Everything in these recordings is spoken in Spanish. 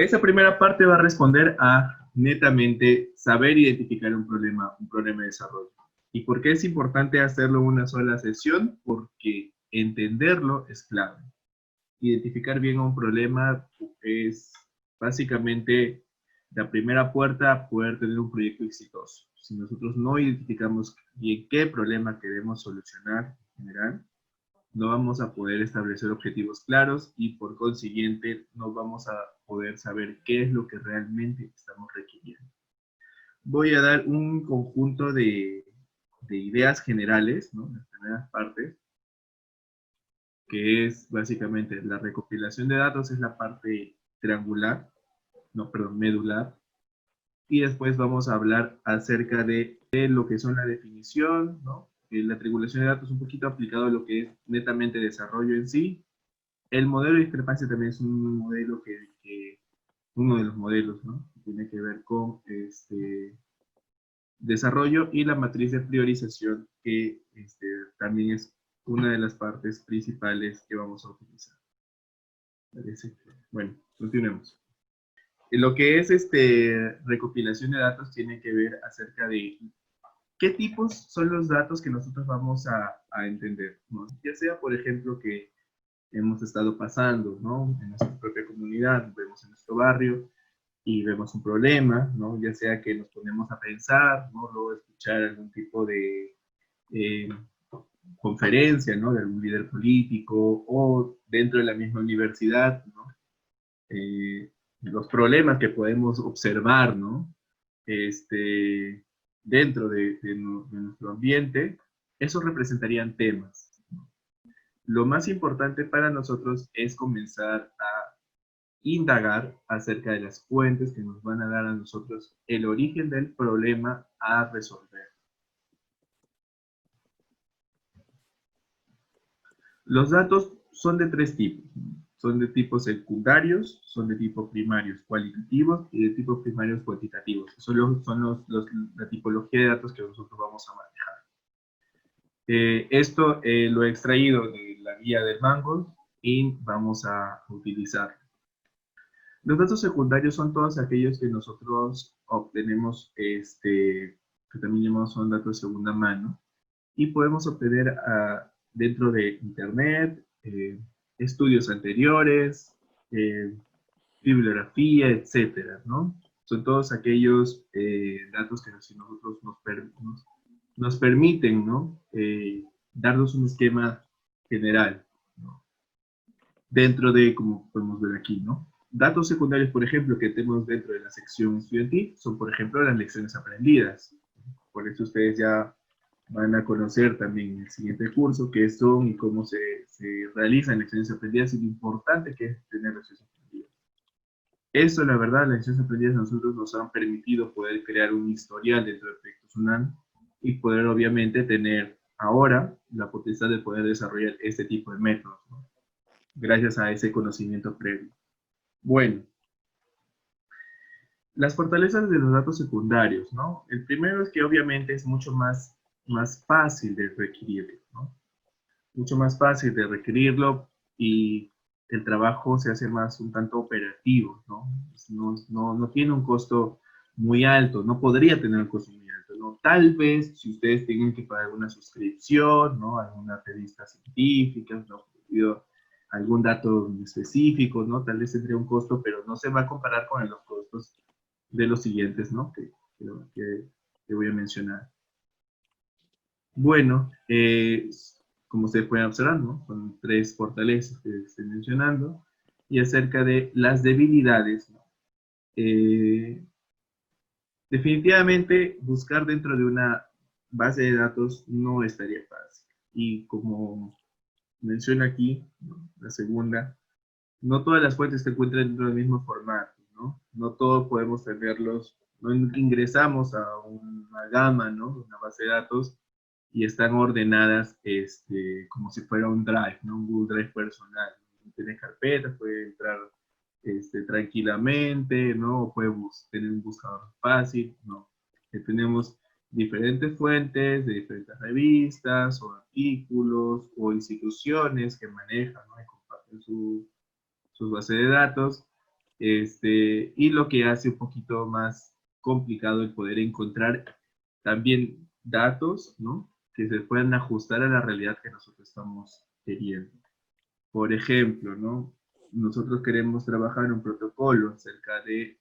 Esa primera parte va a responder a netamente saber identificar un problema de desarrollo. ¿Y por qué es importante hacerlo en una sola sesión? Porque entenderlo es clave. Identificar bien un problema es básicamente la primera puerta a poder tener un proyecto exitoso. Si nosotros no identificamos bien qué problema queremos solucionar en general, no vamos a poder establecer objetivos claros y por consiguiente no vamos a poder saber qué es lo que realmente estamos requiriendo. Voy a dar un conjunto de ideas generales, ¿no? Las primeras partes, que es básicamente la recopilación de datos, es la parte triangular, no, perdón, medular, y después vamos a hablar acerca de lo que son la definición, ¿no? La triangulación de datos un poquito aplicado a lo que es netamente desarrollo en sí. El modelo de discrepancia también es un modelo uno de los modelos, ¿no? Que tiene que ver con desarrollo y la matriz de priorización, que también es una de las partes principales que vamos a utilizar. Bueno, continuemos. Lo que es recopilación de datos tiene que ver acerca de qué tipos son los datos que nosotros vamos a entender, ¿no? Ya sea, por ejemplo, que hemos estado pasando, ¿no? En nuestra propia comunidad, vemos en nuestro barrio y vemos un problema, ¿no? Ya sea que nos ponemos a pensar, ¿no? Luego escuchar algún tipo de eh, conferencia, ¿no? De algún líder político o dentro de la misma universidad, ¿no? Los problemas que podemos observar, ¿no? Dentro de nuestro ambiente, esos representarían temas. Lo más importante para nosotros es comenzar a indagar acerca de las fuentes que nos van a dar a nosotros el origen del problema a resolver. Los datos son de tres tipos. Son de tipos secundarios, son de tipo primarios cualitativos y de tipo primarios cuantitativos. Son la tipología de datos que nosotros vamos a manejar. Esto lo he extraído de la guía del Mango y vamos a utilizarlo. Los datos secundarios son todos aquellos que nosotros obtenemos, que también llamamos son datos de segunda mano, y podemos obtener dentro de Internet, estudios anteriores, bibliografía, etcétera, ¿no? Son todos aquellos datos que nosotros nos permiten, ¿no? Darnos un esquema general, ¿no? Dentro de, como podemos ver aquí, ¿no? Datos secundarios, por ejemplo, que tenemos dentro de la sección estudiantil, son, por ejemplo, las lecciones aprendidas. Por eso ustedes ya van a conocer también en el siguiente curso qué son y cómo se realizan lecciones aprendidas y lo importante que es tener lecciones aprendidas. Eso, la verdad, las lecciones aprendidas a nosotros nos han permitido poder crear un historial dentro del proyecto SUNAM y poder, obviamente, tener ahora la potestad de poder desarrollar este tipo de métodos, ¿no? Gracias a ese conocimiento previo. Bueno, las fortalezas de los datos secundarios, ¿no? El primero es que obviamente es mucho más fácil de requerirlo, ¿no? Mucho más fácil de requerirlo y el trabajo se hace más un tanto operativo, ¿no? No tiene un costo muy alto, no podría tener un costo muy alto, ¿no? Tal vez si ustedes tienen que pagar una suscripción, ¿no? Alguna revista científica, ¿no? Algún dato específico, ¿no? Tal vez tendría un costo, pero no se va a comparar con los costos de los siguientes, ¿no? Que voy a mencionar. Bueno, como ustedes pueden observar, ¿no? Son tres fortalezas que estoy mencionando. Y acerca de las debilidades, ¿no? Definitivamente buscar dentro de una base de datos no estaría fácil. Y como menciona aquí, ¿no? La segunda, no todas las fuentes se encuentran dentro del mismo formato, ¿no? No todos podemos tenerlos, no ingresamos a una gama, ¿no? Una base de datos y están ordenadas como si fuera un drive, ¿no? Un Google Drive personal. Tiene carpetas, puede entrar tranquilamente, ¿no? O puede tener un buscador fácil, ¿no? Tenemos diferentes fuentes de diferentes revistas o artículos o instituciones que manejan, ¿no? Y comparten sus bases de datos. Y lo que hace un poquito más complicado el poder encontrar también datos, ¿no? Que se puedan ajustar a la realidad que nosotros estamos queriendo. Por ejemplo, ¿no? Nosotros queremos trabajar un protocolo acerca de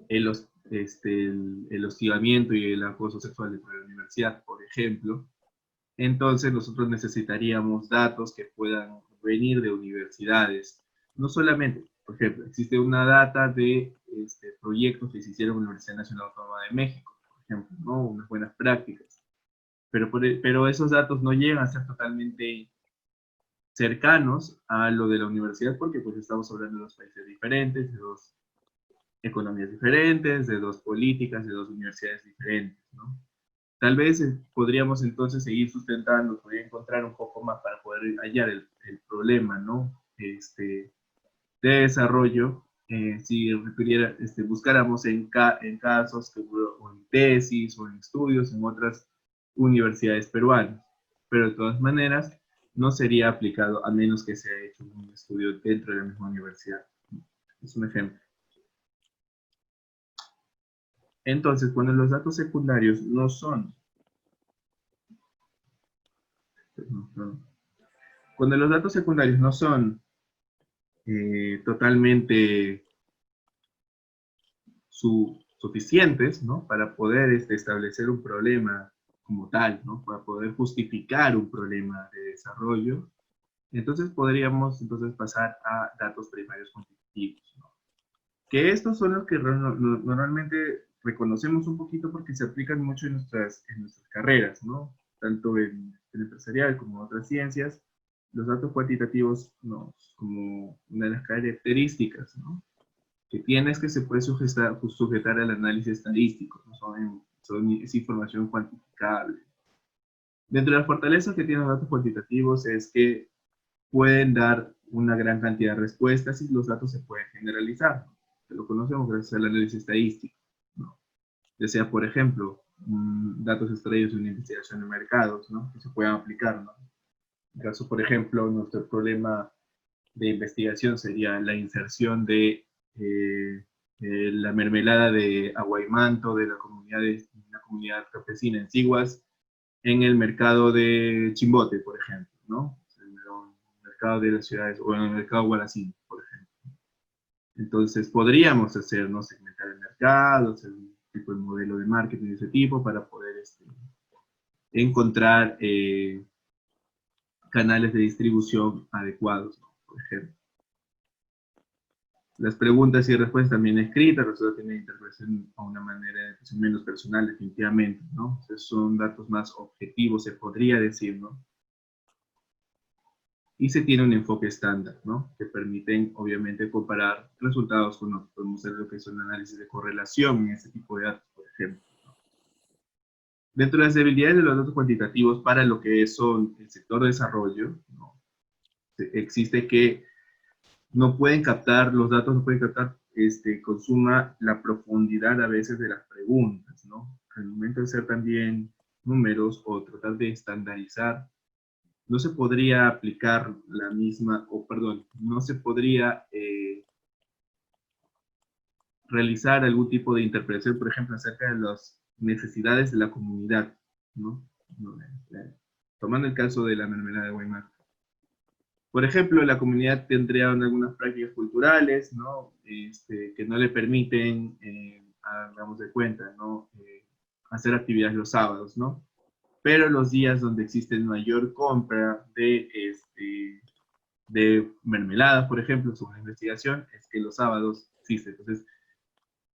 el hostigamiento y el acoso sexual dentro de la universidad, por ejemplo. Entonces nosotros necesitaríamos datos que puedan venir de universidades. No solamente, por ejemplo, existe una data de proyectos que se hicieron en la Universidad Nacional Autónoma de México, por ejemplo, ¿no? Unas buenas prácticas. Pero esos datos no llegan a ser totalmente cercanos a lo de la universidad porque pues estamos hablando de dos países diferentes, de dos economías diferentes, de dos políticas, de dos universidades diferentes, ¿no? Tal vez podríamos entonces seguir sustentando, podría encontrar un poco más para poder hallar el problema, ¿no? De desarrollo, si buscáramos en casos o en tesis o en estudios en otras universidades peruanas, pero de todas maneras no sería aplicado a menos que se haya hecho un estudio dentro de la misma universidad. Es un ejemplo. Entonces, cuando los datos secundarios no son cuando los datos secundarios no son totalmente suficientes, ¿no? Para poder establecer un problema como tal, ¿no? Para poder justificar un problema de desarrollo, entonces podríamos pasar a datos primarios cuantitativos, ¿no? Que estos son los que normalmente reconocemos un poquito porque se aplican mucho en nuestras carreras, ¿no? Tanto en el empresarial como en otras ciencias, los datos cuantitativos como una de las características, ¿no? Que tienes que se puede sujetar al análisis estadístico, ¿no? Es información cuantificable. Dentro de las fortalezas que tienen los datos cuantitativos es que pueden dar una gran cantidad de respuestas y los datos se pueden generalizar, ¿no? Que lo conocemos gracias al análisis estadístico, ¿no? Ya sea, por ejemplo, datos extraídos de una investigación de mercados, ¿no? Que se puedan aplicar, ¿no? En caso, por ejemplo, nuestro problema de investigación sería la inserción de la mermelada de Aguaymanto de la comunidad campesina en Siguas en el mercado de Chimbote, por ejemplo, ¿no? El mercado de las ciudades, o en el mercado Guaracín, por ejemplo. Entonces podríamos hacer, ¿no? Segmentar el mercado, hacer un tipo de modelo de marketing de ese tipo para poder encontrar canales de distribución adecuados, ¿no? Por ejemplo. Las preguntas y respuestas también escritas, resulta tienen interpretación a una manera de menos personal, definitivamente, ¿no? Entonces son datos más objetivos, se podría decir, ¿no? Y se tiene un enfoque estándar, ¿no? Que permiten, obviamente, comparar resultados con otros. Podemos hacer lo que es un análisis de correlación en ese tipo de datos, por ejemplo, ¿no? Dentro de las debilidades de los datos cuantitativos para lo que son el sector de desarrollo, ¿no? Existe que no pueden captar, los datos no pueden captar consuma la profundidad a veces de las preguntas, ¿no? Al momento de ser también números o tratar de estandarizar, no se podría aplicar la misma, o perdón, no se podría realizar algún tipo de interpretación, por ejemplo, acerca de las necesidades de la comunidad, ¿no? Tomando el caso de la mermelada de Guaymán. Por ejemplo, la comunidad tendría algunas prácticas culturales, ¿no? Que no le permiten, hagamos de cuenta, ¿no? Hacer actividades los sábados, ¿no? Pero los días donde existe mayor compra de mermeladas, por ejemplo, según la investigación, es que los sábados existe. Entonces,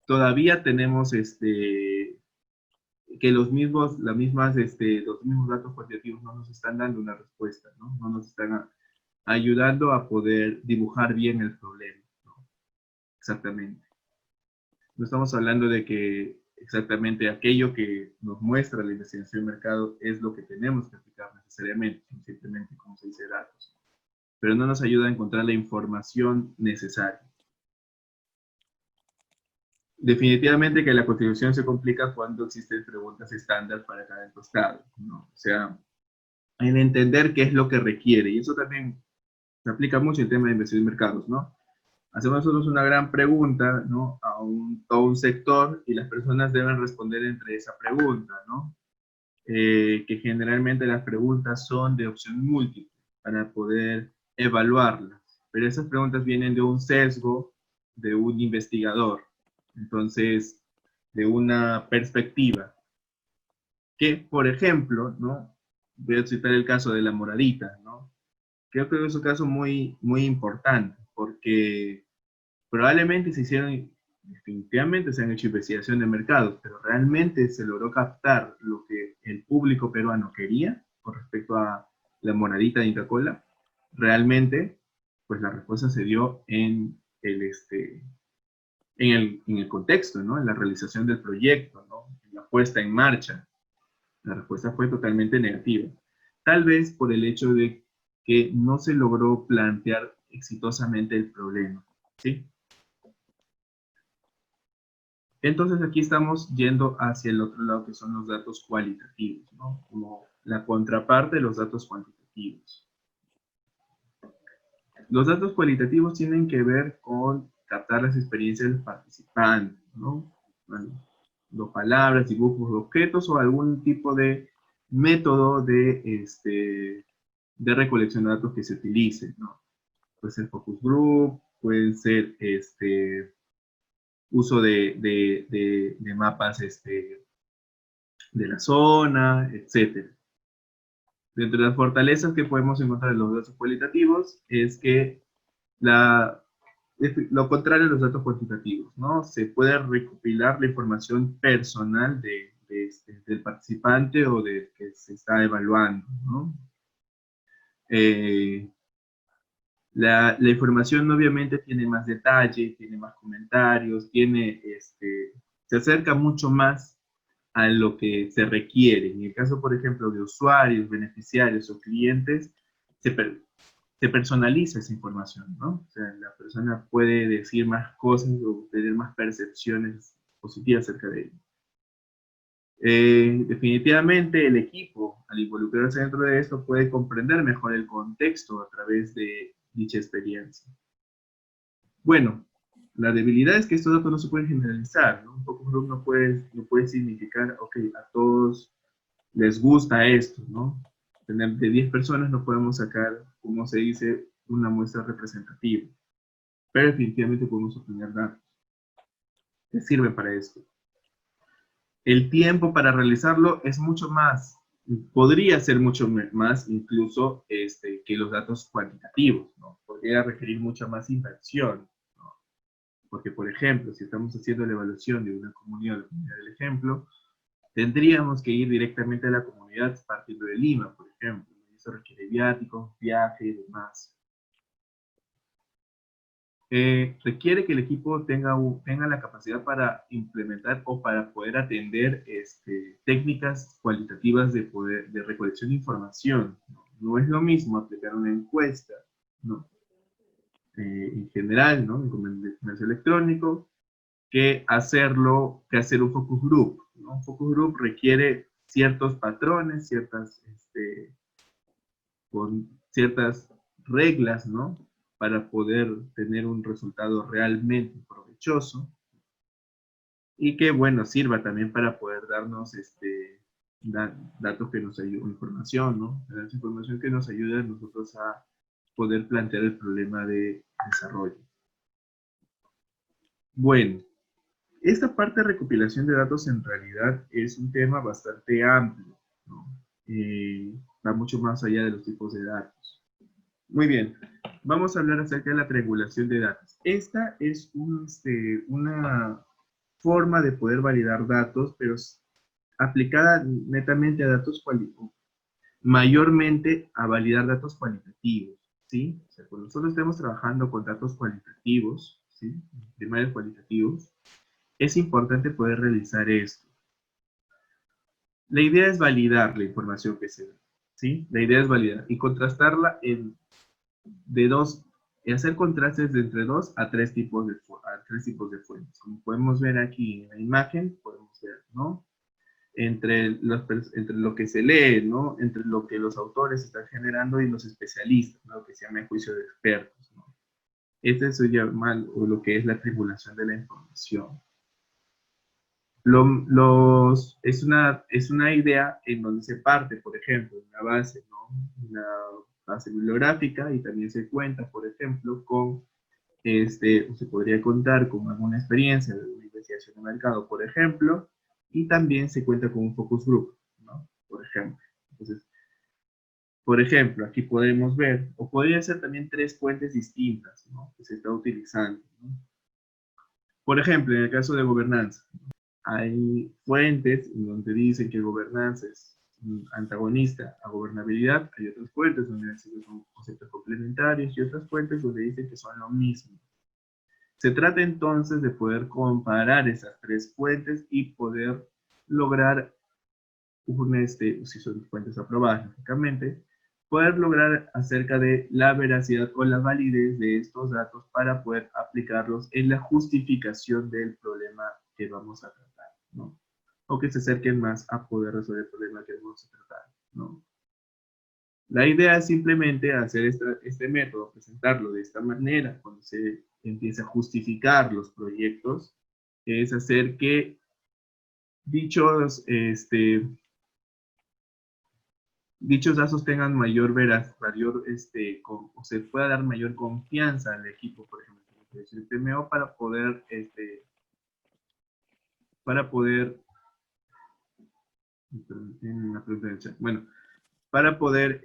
todavía tenemos que los mismos datos cuantitativos no nos están dando una respuesta, ¿no? No nos están ayudando a poder dibujar bien el problema, ¿no? Exactamente. No estamos hablando de que exactamente aquello que nos muestra la investigación de mercado es lo que tenemos que aplicar necesariamente, simplemente como se dice datos. Pero no nos ayuda a encontrar la información necesaria. Definitivamente que la contribución se complica cuando existen preguntas estándar para cada encuestado, ¿no? O sea, en entender qué es lo que requiere, y eso también se aplica mucho en el tema de investigación de mercados, ¿no? hacemos nosotros una gran pregunta, ¿no? A todo un sector y las personas deben responder entre esa pregunta, ¿no? Que generalmente las preguntas son de opción múltiple para poder evaluarlas. Pero esas preguntas vienen de un sesgo de un investigador, entonces, de una perspectiva. Que, por ejemplo, ¿no? Voy a citar el caso de la moradita, ¿no? Creo que es un caso muy, muy importante, porque probablemente se hicieron, definitivamente se han hecho investigación de mercados, pero realmente se logró captar lo que el público peruano quería con respecto a la moradita de Inca Kola. Realmente, pues la respuesta se dio en el contexto, ¿no? En la realización del proyecto, ¿no? En la puesta en marcha. La respuesta fue totalmente negativa. Tal vez por el hecho de que no se logró plantear exitosamente el problema, ¿sí? Entonces aquí estamos yendo hacia el otro lado que son los datos cualitativos, ¿no? Como la contraparte de los datos cuantitativos. Los datos cualitativos tienen que ver con captar las experiencias del participante, ¿no? Bueno, dos palabras, dibujos, objetos o algún tipo de método de recolección de datos que se utilice, ¿no? Puede ser focus group, pueden ser uso de mapas de la zona, etc. Dentro de las fortalezas que podemos encontrar en los datos cualitativos es que lo contrario a los datos cuantitativos, ¿no? Se puede recopilar la información personal del participante o del que se está evaluando, ¿no? La información obviamente tiene más detalle, tiene más comentarios, se acerca mucho más a lo que se requiere. En el caso, por ejemplo, de usuarios, beneficiarios o clientes, se personaliza esa información, ¿no? O sea, la persona puede decir más cosas o tener más percepciones positivas acerca de ello. Definitivamente el equipo, al involucrarse dentro de esto, puede comprender mejor el contexto a través de dicha experiencia. Bueno, la debilidad es que estos datos no se pueden generalizar, ¿no? Un focus group no puede significar, ok, a todos les gusta esto, ¿no? De 10 personas no podemos sacar, como se dice, una muestra representativa, pero definitivamente podemos obtener datos que sirven para esto. El tiempo para realizarlo es mucho más, podría ser mucho más incluso que los datos cuantitativos, ¿no? Podría requerir mucha más inversión, ¿no? Porque, por ejemplo, si estamos haciendo la evaluación de una comunidad, la comunidad del ejemplo, tendríamos que ir directamente a la comunidad partiendo de Lima, por ejemplo. Eso requiere viáticos, viaje y demás. Requiere que el equipo tenga la capacidad para implementar o para poder atender técnicas cualitativas de recolección de información. No es lo mismo aplicar una encuesta, ¿no? En general, ¿no? En comercio electrónico, que hacer un focus group, ¿no? Un focus group requiere ciertos patrones, con ciertas reglas, ¿no? Para poder tener un resultado realmente provechoso y que, bueno, sirva también para poder darnos datos que nos ayuden, información, ¿no? Información que nos ayude a nosotros a poder plantear el problema de desarrollo. Bueno, esta parte de recopilación de datos en realidad es un tema bastante amplio, ¿no? Va mucho más allá de los tipos de datos. Muy bien, vamos a hablar acerca de la triangulación de datos. Esta es una forma de poder validar datos, pero aplicada netamente a datos cualitativos, mayormente a validar datos cualitativos, ¿sí? O sea, cuando nosotros estemos trabajando con datos cualitativos, ¿sí? Primarios cualitativos, es importante poder realizar esto. La idea es validar la información que se da, ¿sí? La idea es validar y contrastarla hacer contrastes de entre 2 a 3 tipos de fuentes. Como podemos ver aquí en la imagen, podemos ver, ¿no? Entre lo que se lee, ¿no? Entre lo que los autores están generando y los especialistas, ¿no? Que se llama juicio de expertos, ¿no? Este se llama o lo que es la triangulación de la información. Es una idea en donde se parte, por ejemplo, una base, ¿no? Una base bibliográfica, y también se cuenta, por ejemplo, con, se podría contar con alguna experiencia de una investigación de mercado, por ejemplo, y también se cuenta con un focus group, ¿no? Por ejemplo. Entonces, por ejemplo, aquí podemos ver, o podría ser también tres fuentes distintas, ¿no? Que se está utilizando, ¿no? Por ejemplo, en el caso de gobernanza, hay fuentes en donde dicen que gobernanza es antagonista a gobernabilidad, hay otras fuentes donde dicen que son conceptos complementarios y otras fuentes donde dicen que son lo mismo. Se trata entonces de poder comparar esas tres fuentes y poder lograr si son fuentes aprobadas, lógicamente, poder lograr acerca de la veracidad o la validez de estos datos para poder aplicarlos en la justificación del problema que vamos a tratar, ¿no? O que se acerquen más a poder resolver el problema que vamos a tratar, ¿no? La idea es simplemente hacer este método, presentarlo de esta manera, cuando se empieza a justificar los proyectos, es hacer que dichos, dichos datos tengan mayor o se pueda dar mayor confianza al equipo, por ejemplo, el PMO, para poder, bueno, para poder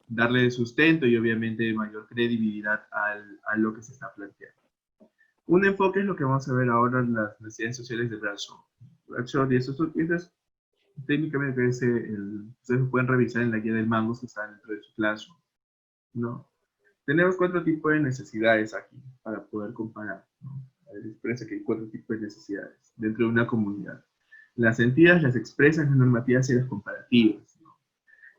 darle sustento y obviamente mayor credibilidad a lo que se está planteando. Un enfoque es lo que vamos a ver ahora en las necesidades sociales de Bradshaw. Bradshaw y eso es técnicamente ustedes pueden revisar en la guía del Mangos que está dentro de su clase, ¿no? Tenemos 4 tipos de necesidades aquí para poder comparar, ¿no? Expresa que hay 4 tipos de necesidades dentro de una comunidad. Las sentidas las expresan las normativas y las comparativas, ¿no?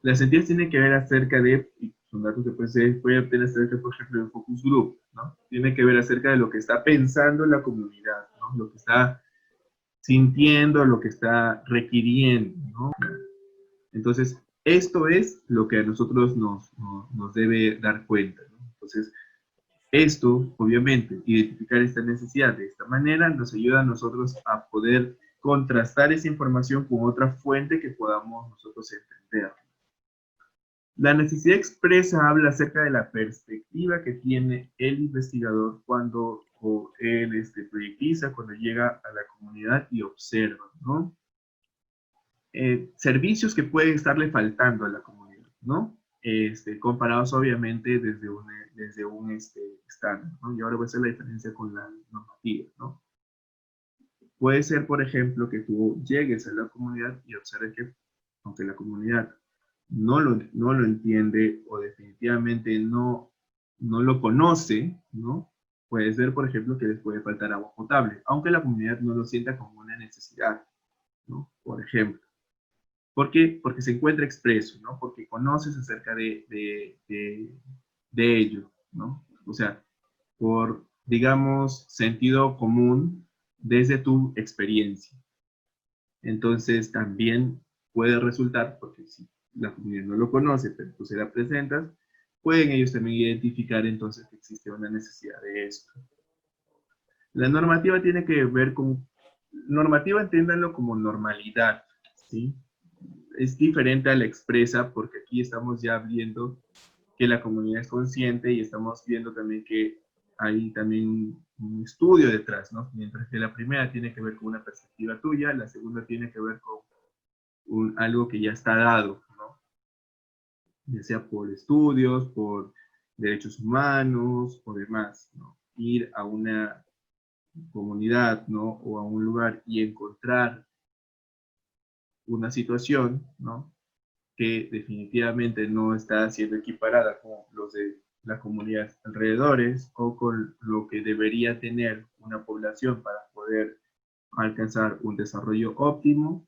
Las sentidas tienen que ver acerca de, y son datos que puede obtener acerca, por ejemplo, del focus group, ¿no? Tiene que ver acerca de lo que está pensando la comunidad, ¿no? Lo que está sintiendo, lo que está requiriendo, ¿no? Entonces, esto es lo que a nosotros nos debe dar cuenta, ¿no? Entonces, esto, obviamente, identificar esta necesidad de esta manera nos ayuda a nosotros a poder contrastar esa información con otra fuente que podamos nosotros entender. La necesidad expresa habla acerca de la perspectiva que tiene el investigador cuando él proyectiza, cuando llega a la comunidad y observa, ¿no? Servicios que pueden estarle faltando a la comunidad, ¿no? Comparados obviamente desde un estándar, ¿no? Y ahora voy a hacer la diferencia con la normativa, ¿no? Puede ser, por ejemplo, que tú llegues a la comunidad y observes que, aunque la comunidad no lo entiende o definitivamente no lo conoce, ¿no? Puede ser, por ejemplo, que les puede faltar agua potable, aunque la comunidad no lo sienta como una necesidad, ¿no? Por ejemplo. ¿Por qué? Porque se encuentra expreso, ¿no? Porque conoces acerca de ello, ¿no? O sea, por, digamos, sentido común desde tu experiencia. Entonces, también puede resultar, porque si la comunidad no lo conoce, pero tú se la presentas, pueden ellos también identificar entonces que existe una necesidad de esto. La normativa tiene que ver con, normativa entiéndanlo como normalidad, ¿sí? Es diferente a la expresa porque aquí estamos ya viendo que la comunidad es consciente y estamos viendo también que hay también un estudio detrás, ¿no? Mientras que la primera tiene que ver con una perspectiva tuya, la segunda tiene que ver con algo que ya está dado, ¿no? Ya sea por estudios, por derechos humanos o demás, ¿no? Ir a una comunidad, ¿no? O a un lugar y encontrar una situación, ¿no? Que definitivamente no está siendo equiparada con los de la comunidad alrededores o con lo que debería tener una población para poder alcanzar un desarrollo óptimo,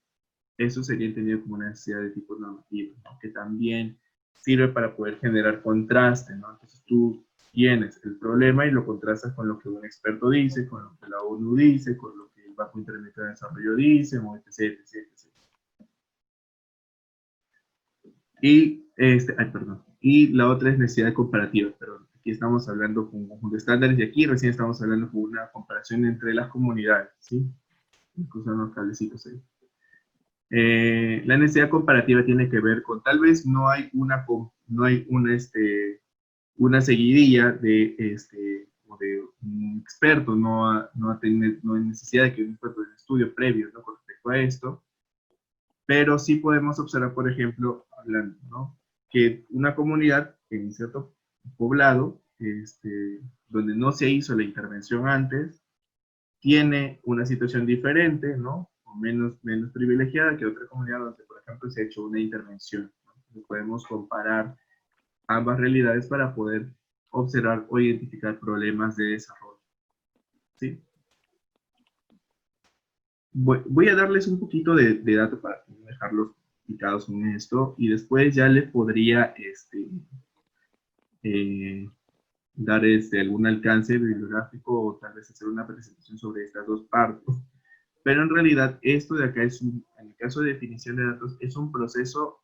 eso sería entendido como una necesidad de tipo normativo, ¿no? Que también sirve para poder generar contraste, ¿no? Entonces tú tienes el problema y lo contrastas con lo que un experto dice, con lo que la ONU dice, con lo que el Banco Interamericano de Desarrollo dice, etc, etc, etc. Y, perdón. Y la otra es necesidad comparativa, perdón. aquí estamos hablando con un conjunto de estándares y aquí recién estamos hablando con una comparación entre las comunidades, ¿sí? Incluso unos cablecitos ahí. La necesidad comparativa tiene que ver con, tal vez no hay una seguidilla o de un experto, no hay necesidad de que un experto de estudio previo, ¿no?, con respecto a esto, pero sí podemos observar, por ejemplo, hablando, ¿no?, que una comunidad en un cierto poblado, donde no se hizo la intervención antes, tiene una situación diferente, ¿no?, o menos privilegiada que otra comunidad donde, por ejemplo, se ha hecho una intervención, ¿no? Entonces podemos comparar ambas realidades para poder observar o identificar problemas de desarrollo, ¿sí? Voy a darles un poquito de datos para no dejarlos picados en esto, y después ya les podría eh, dar algún alcance bibliográfico o tal vez hacer una presentación sobre estas dos partes. Pero en realidad esto de acá en el caso de definición de datos, es un proceso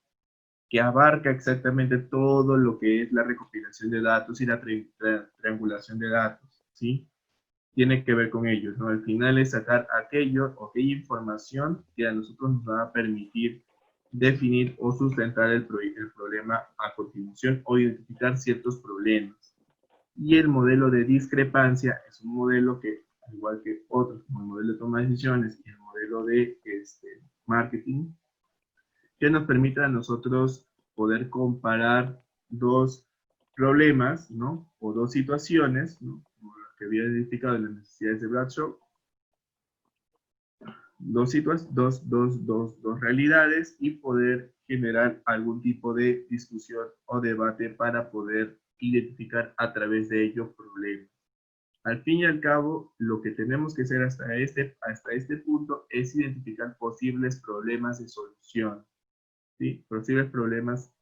que abarca exactamente todo lo que es la recopilación de datos y la triangulación de datos, ¿sí? Tiene que ver con ello, ¿no? Al final es sacar aquello o aquella información que a nosotros nos va a permitir definir o sustentar el problema a continuación o identificar ciertos problemas. Y el modelo de discrepancia es un modelo que, al igual que otros, como el modelo de toma de decisiones y el modelo de marketing, que nos permite a nosotros poder comparar dos problemas, ¿no?, o dos situaciones, ¿no?, como lo que había identificado en las necesidades de Bradshaw, dos realidades, y poder generar algún tipo de discusión o debate para poder identificar a través de ello problemas. Al fin y al cabo, lo que tenemos que hacer hasta este punto es identificar posibles problemas de solución, ¿sí? Posibles problemas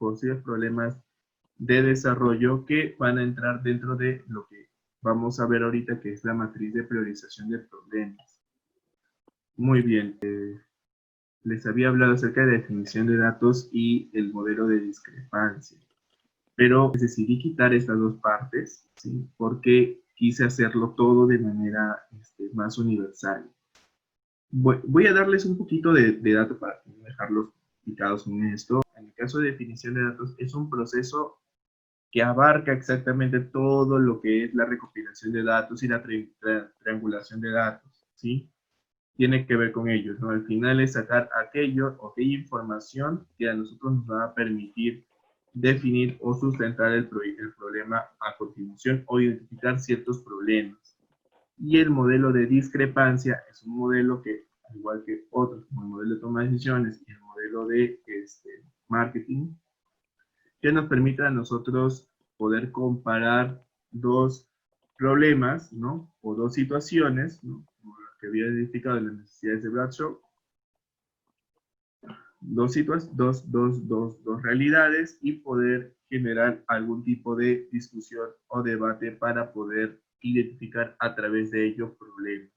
de desarrollo que van a entrar dentro de lo que vamos a ver ahorita, que es la matriz de priorización de problemas. Muy bien, les había hablado acerca de definición de datos y el modelo de discrepancia, pero decidí quitar estas dos partes, ¿sí?, porque quise hacerlo todo de manera más universal. Voy a darles un poquito de datos para no dejarlos picados en esto. En el caso de definición de datos, es un proceso que abarca exactamente todo lo que es la recopilación de datos y la triangulación de datos, ¿sí? Tiene que ver con ello, ¿no? Al final es sacar aquello o aquella información que a nosotros nos va a permitir definir o sustentar el problema a continuación o identificar ciertos problemas. Y el modelo de discrepancia es un modelo que, al igual que otros, como el modelo de toma de decisiones y el modelo de marketing, que nos permite a nosotros poder comparar dos problemas, ¿no?, o dos situaciones, ¿no?, como lo que había identificado en las necesidades de Bradshaw, dos realidades, y poder generar algún tipo de discusión o debate para poder identificar a través de ello problemas.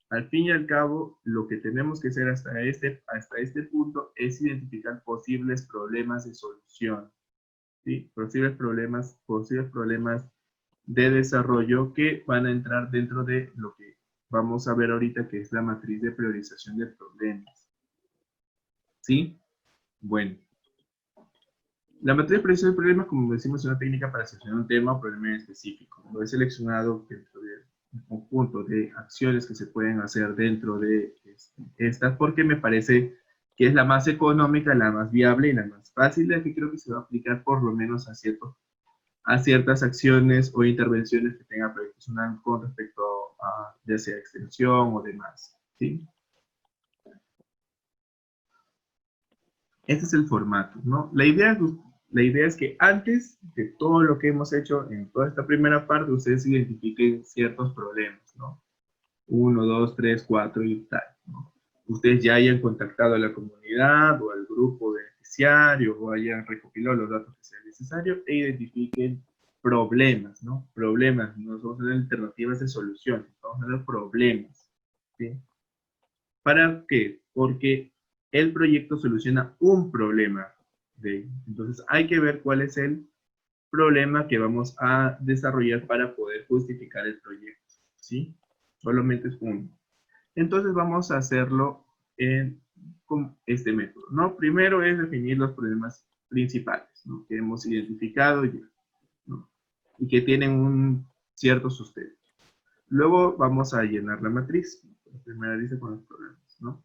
Al fin y al cabo, lo que tenemos que hacer hasta este punto es identificar posibles problemas de solución, ¿sí? Posibles problemas de desarrollo que van a entrar dentro de lo que vamos a ver ahorita, que es la matriz de priorización de problemas, ¿sí? Bueno, la matriz de priorización de problemas, como decimos, es una técnica para seleccionar un tema o problema específico. Lo he seleccionado dentro de un conjunto de acciones que se pueden hacer dentro de estas, porque me parece que es la más económica, la más viable y la más fácil, la que creo que se va a aplicar por lo menos a ciertas acciones o intervenciones que tenga proyectos con respecto a ya sea extensión o demás, ¿sí? Este es el formato, ¿no? La idea es que antes de todo lo que hemos hecho en toda esta primera parte, ustedes identifiquen ciertos problemas, ¿no? 1, 2, 3, 4 y tal, ¿no? Ustedes ya hayan contactado a la comunidad o al grupo beneficiario o hayan recopilado los datos que sean necesarios e identifiquen problemas, ¿no? Problemas, no vamos a tener alternativas de soluciones, vamos a tener problemas, ¿sí? ¿Para qué? Porque el proyecto soluciona un problema. Entonces hay que ver cuál es el problema que vamos a desarrollar para poder justificar el proyecto, ¿sí? Solamente es uno. Entonces vamos a hacerlo con este método, ¿no? Primero es definir los problemas principales, ¿no? Que hemos identificado ya, ¿no? Y que tienen un cierto sustento. Luego vamos a llenar la matriz, la primera lista con los problemas, ¿no?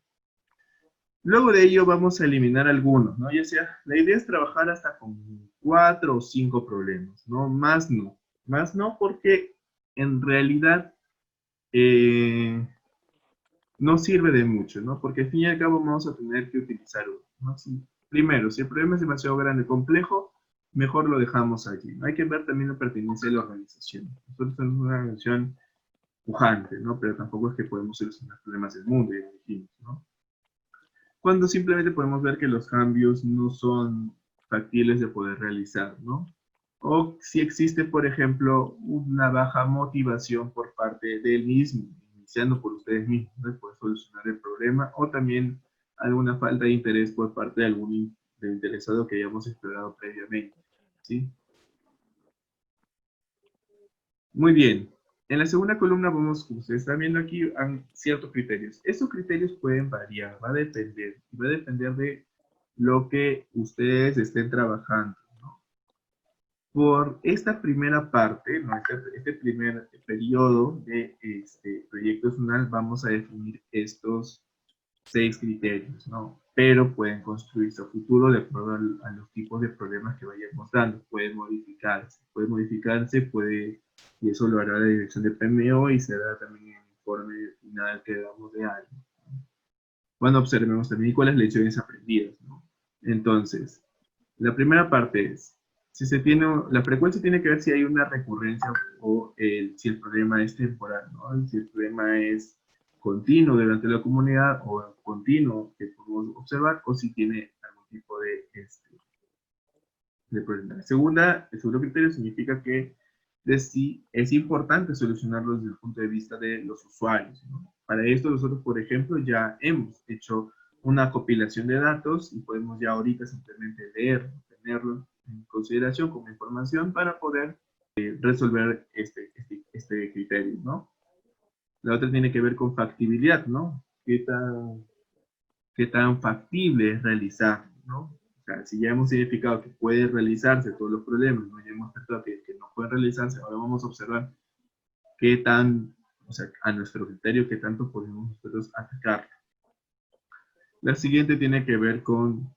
Luego de ello vamos a eliminar algunos, ¿no? Ya sea, la idea es trabajar hasta con 4 o 5 problemas, ¿no? Más no. Más no porque en realidad no sirve de mucho, ¿no? Porque al fin y al cabo vamos a tener que utilizar uno, ¿no? Primero, si el problema es demasiado grande y complejo, mejor lo dejamos allí, ¿no? Hay que ver también la pertenencia de la organización. Nosotros somos una organización pujante, ¿no? Pero tampoco es que podemos solucionar problemas del mundo, ya dijimos, ¿no? Cuando simplemente podemos ver que los cambios no son factibles de poder realizar, ¿no? O si existe, por ejemplo, una baja motivación por parte del mismo, iniciando por ustedes mismos, ¿no? De poder solucionar el problema, o también alguna falta de interés por parte de algún interesado que hayamos explorado previamente, ¿sí? Muy bien. En la segunda columna vamos, como ustedes están viendo aquí, ciertos criterios. Estos criterios pueden variar, va a depender de lo que ustedes estén trabajando, ¿no? Por esta primera parte, ¿no? Este primer periodo de este proyecto final, vamos a definir estos 6 criterios, ¿no? Pero pueden construirse a futuro de acuerdo a los tipos de problemas que vayamos dando. Y eso lo hará la dirección de PMO y será también el informe final que damos de año. Cuando observemos también cuáles lecciones aprendidas, ¿no? Entonces, la primera parte es, la frecuencia tiene que ver si hay una recurrencia o si el problema es temporal, ¿no? Si el problema es continuo durante la comunidad o continuo que podemos observar o si tiene algún tipo de problema. El segundo criterio significa que sí es importante solucionarlo desde el punto de vista de los usuarios, ¿no? Para esto nosotros, por ejemplo, ya hemos hecho una compilación de datos y podemos ya ahorita simplemente leerlo, tenerlo en consideración como información para poder resolver este criterio, ¿no? La otra tiene que ver con factibilidad, ¿no? ¿Qué tan factible es realizar, ¿no? O sea, si ya hemos identificado que puede realizarse todos los problemas, ¿no? Ya hemos detectado que no puede realizarse, ahora vamos a observar qué tan, o sea, a nuestro criterio, qué tanto podemos nosotros atacar. La siguiente tiene que ver con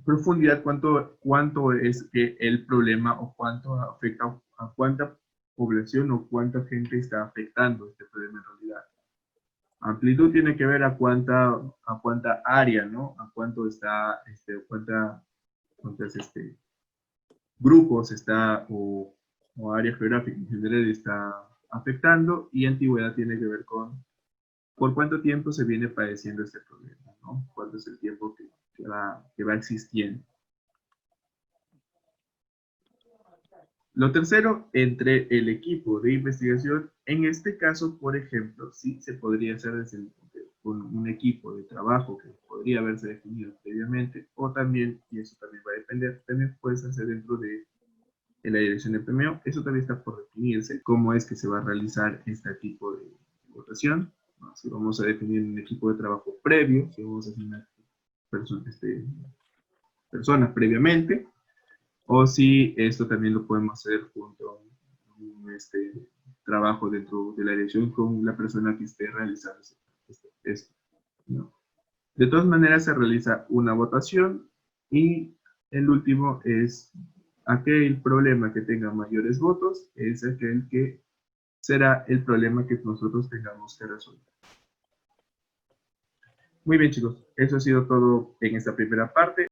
profundidad, cuánto es el problema o cuánto afecta a cuánta población o cuánta gente está afectando este problema en realidad. Amplitud tiene que ver a cuánta área, ¿no? A cuánto está, cuántos grupos está o área geográfica en general está afectando, y antigüedad tiene que ver con por cuánto tiempo se viene padeciendo este problema, ¿no? Cuánto es el tiempo que va existiendo. Lo tercero, entre el equipo de investigación, en este caso, por ejemplo, sí se podría hacer con un equipo de trabajo que podría haberse definido previamente, o también, y eso también va a depender, también puede hacer dentro de la dirección de PMO. Eso también está por definirse, cómo es que se va a realizar este tipo de votación, ¿no? Si vamos a definir un equipo de trabajo previo, si vamos a asignar personas previamente, o si esto también lo podemos hacer junto a un trabajo dentro de la dirección con la persona que esté realizando esto, ¿no? De todas maneras se realiza una votación y el último es aquel problema que tenga mayores votos, es aquel que será el problema que nosotros tengamos que resolver. Muy bien, chicos, eso ha sido todo en esta primera parte.